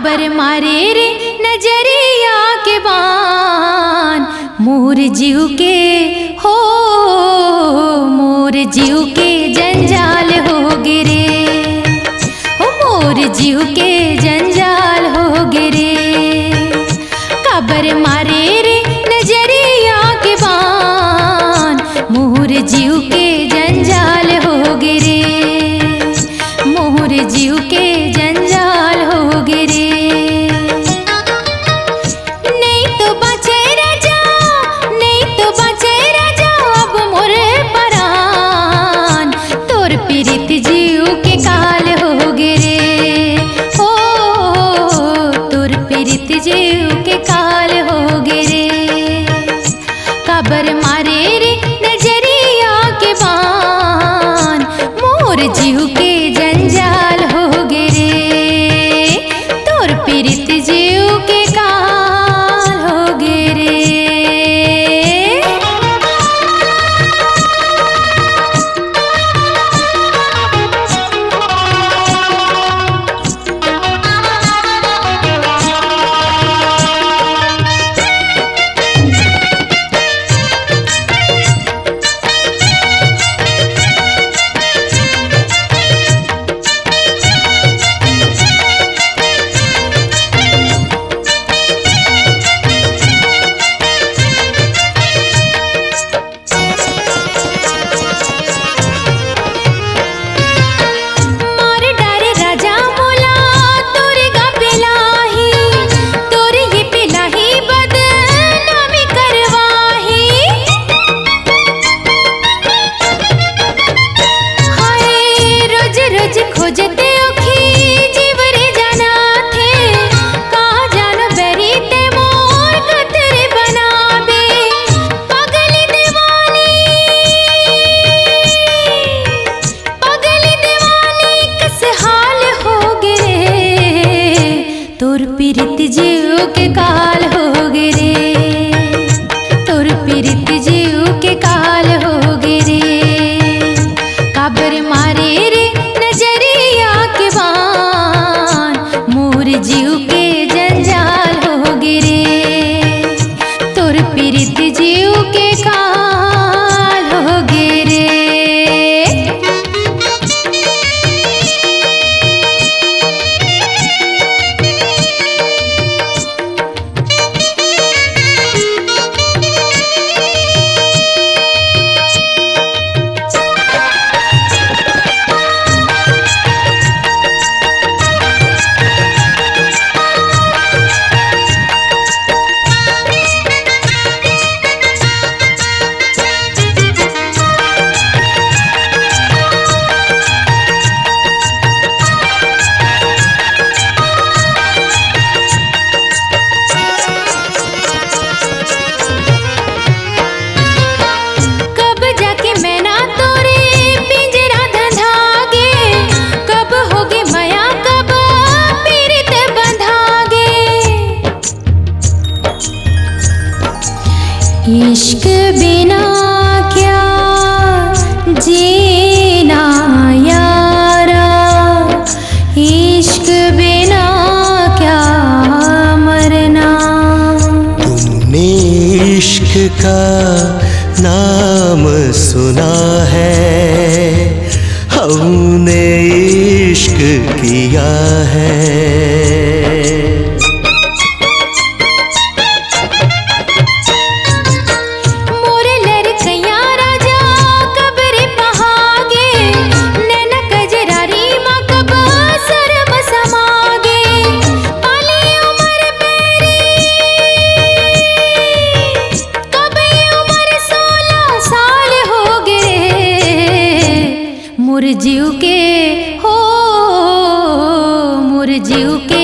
काबर मारे रे नजरिया के बान मोर जीव के हो, मोर जीव के जंजाल हो गिरे, हो मोर जीव के जंजाल हो गिरे। काबर मारे रे नजरिया के बान मोर जीव के जंजाल हो गिरे, मोर जीव के जंजाल हो गिरे। नहीं तो बचे राजा, नहीं तो बचे राजा अब मोर परान, तोर पीड़ित जीव के काल हो गिरे, हो तोर पीड़ित जीव के काल हो गिरे। काबर मारे रे नजरिया के बान मोर जीव के जंजाल हो गिरे, तोर पीड़ित जीव के काल हो गिरे। खोजते ओखी जीव रे जाना थे, कहाँ जानो बेरी ते मोर कतरे बनाबे। पगली दीवानी, पगली दीवानी कस हाल हो गिरे, तोर पीड़ित जीव के काल हो गिरे, तोर पीड़ित जीव के काल हो गिरे। काबर मारे रे नजरिया के बान मोर जीव के जंजाल हो गिरे, तोर पीड़ित जीव के काल हो गिरे। इश्क बिना क्या जीना यारा, इश्क बिना क्या मरना। तुमने इश्क का नाम सुना है, हमने इश्क किया है। मोर जीव के हो, मोर जीव के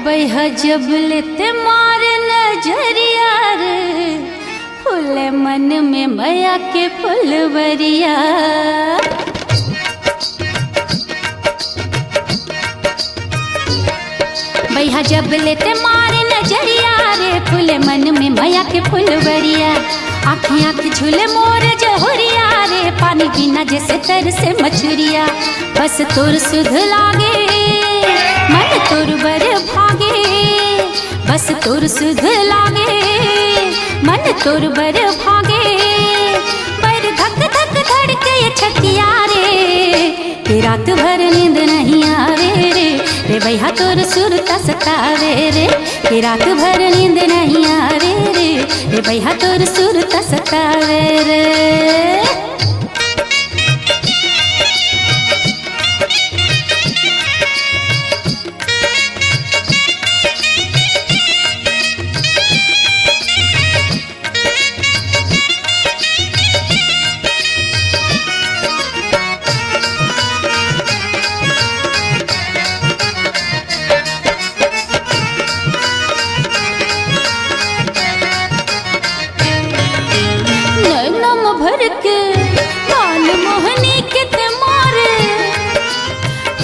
बैहा जब लेते मार नजरिया रे, फूले मन में मैया के फुलवरिया। बैहा जब लेते मार नजरिया रे, फूले मन में मैया के फुलवरिया। आँखी आँखी झूले मोर जहुरिया रे, पानी बिना जैसे तर से मछुरिया। बस तोर सुध लागे मन तोर बर भागे, बस तोर सुध लागे मन तोर बर भागे। पर धक धक धड़के ये छतिया रे, कि रात भर नींद नहीं आवे रे, रे बैहा तोर सुरता सतावे रे, कि रात भर नींद नहीं आवे रे, रे बैहा तोर सुरता सतावे रे। भर के बाल मोहनी के ते मारे,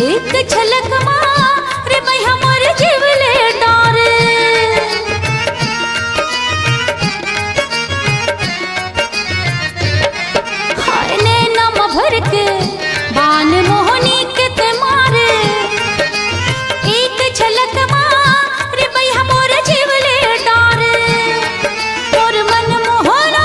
एक झलक मारे मैया मोर जीवले डारे। हाय नैनम भर के बाल मोहनी के ते मारे, एक झलक मारे मैया मोर जीवले डारे। और मन मोहना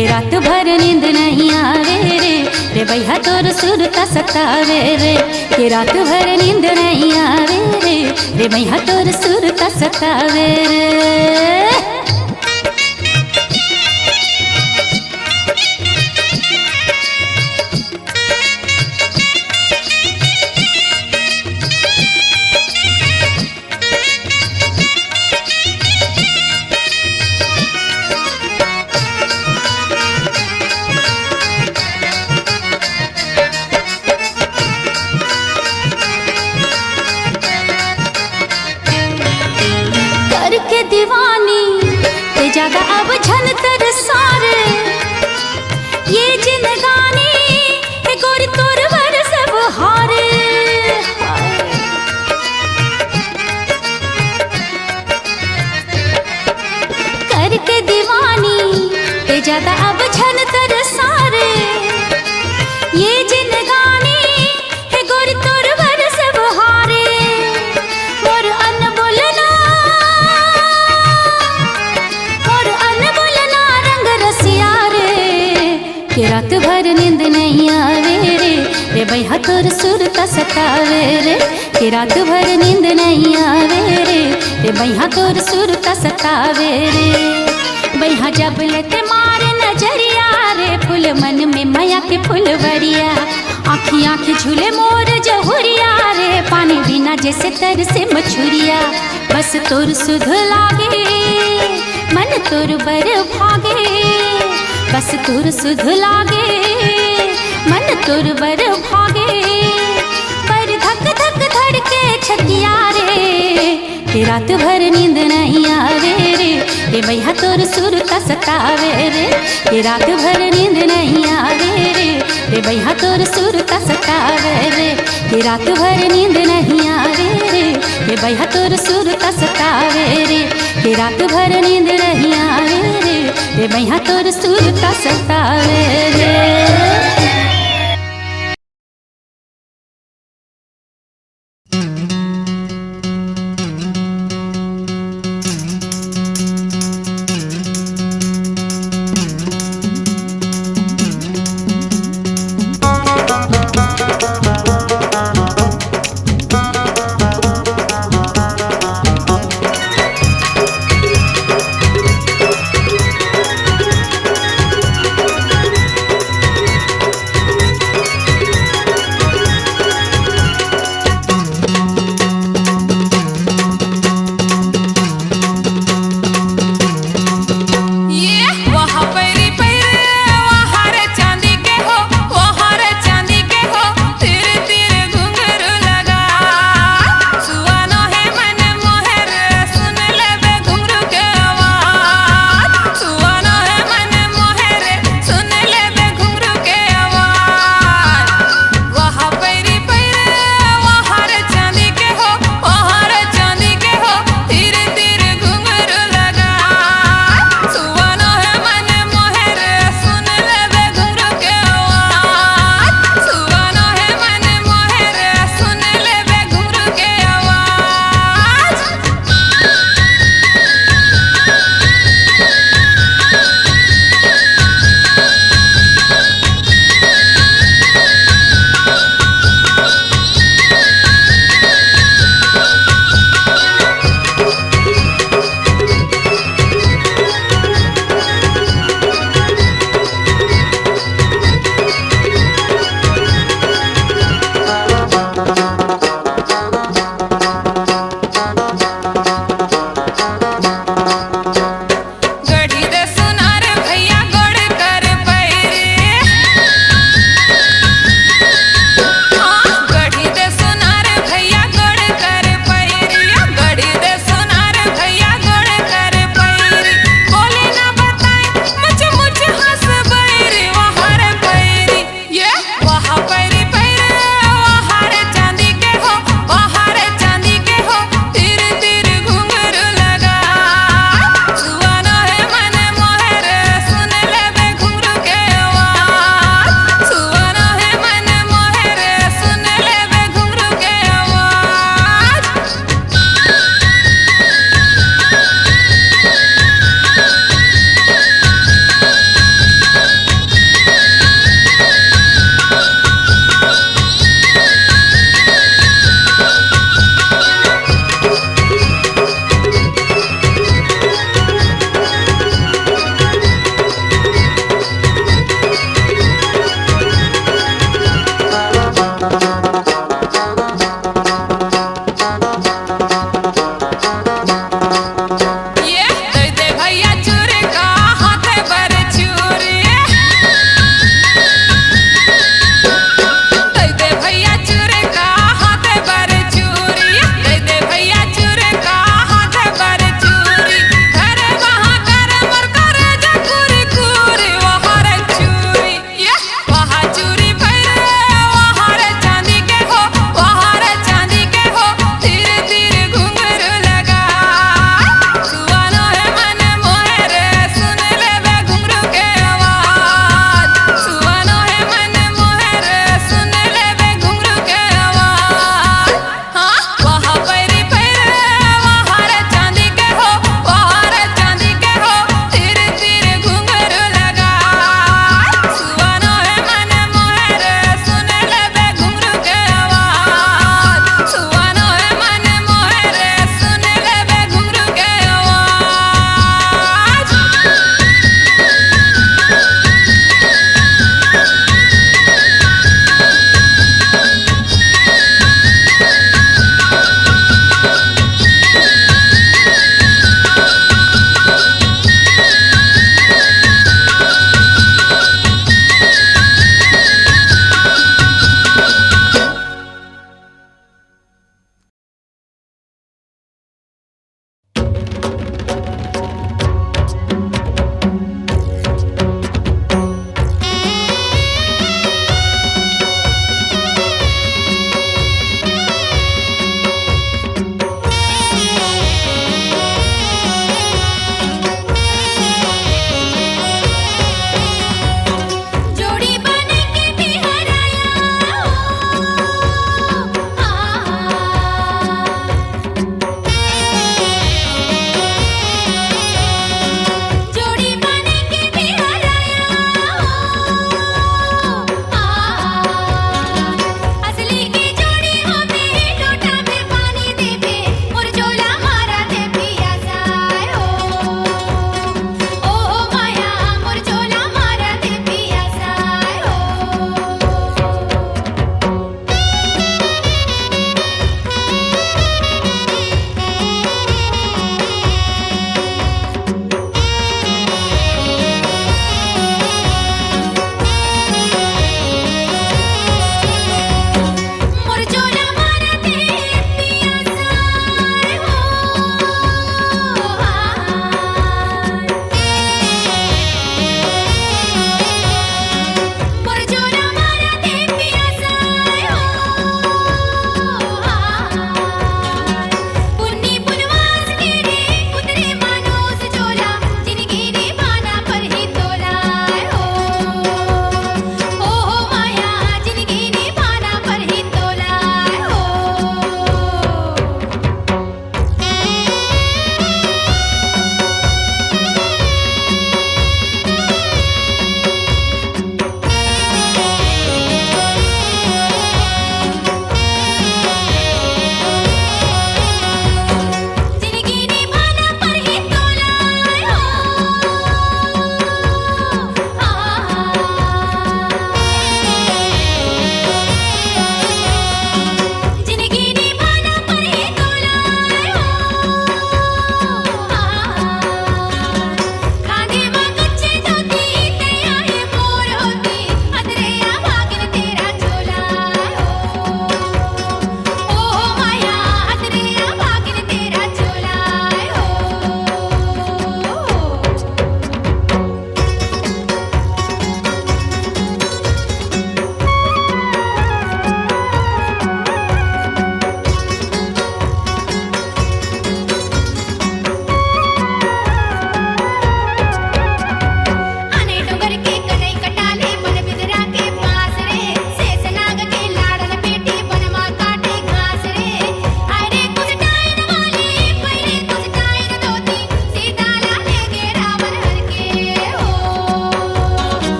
रात भर नींद नहीं आवे रे, रे बैहा तोर सुरता सतावे रे, कि रात भर नींद नहीं आवे रे, रे बैहा तोर सुरता सतावे रे। के दीवानी ते ज्यादा अब झन तर सारे, ये जिंदगानी है गोरी तोर वर सब हारे। करके दीवानी ते ज्यादा अब झन तर सारे, ये जिंदगानी है गोरी तोर वर सब हारे। और अन बोलना कि रात भर नींद नहीं आवे रे, रे बैहा तोर सुरता सतावे रे, कि रात भर नींद नहीं आवे रे, रे बैहा तोर सुरता सतावे रे। बैहा जब लेते मार नजरिया रे, फूल मन में मैया के फुलवरिया। आँखी आँखी झूले मोर जहुरिया रे, पानी बिना जैसे तर से मछुरिया। बस तोर सुध लागे मन तोर बर भागे, बस तोर सुध लागे मन तोर बर भागे। पर धक धक धड़के छतिया रे, कि रात भर नींद नहीं आवे रे, रे बैहा तोर सुरता सतावे रे, कि रात भर नींद नहीं आवे रे, रे बैहा तोर सुरता सतावे रे, कि रात भर नींद नहीं आवे रे, रे बैहा तोर सुरता सतावे रे, कि रात भर नींद नहीं आवे रे, रे बैहा तोर सुरता सतावे रे।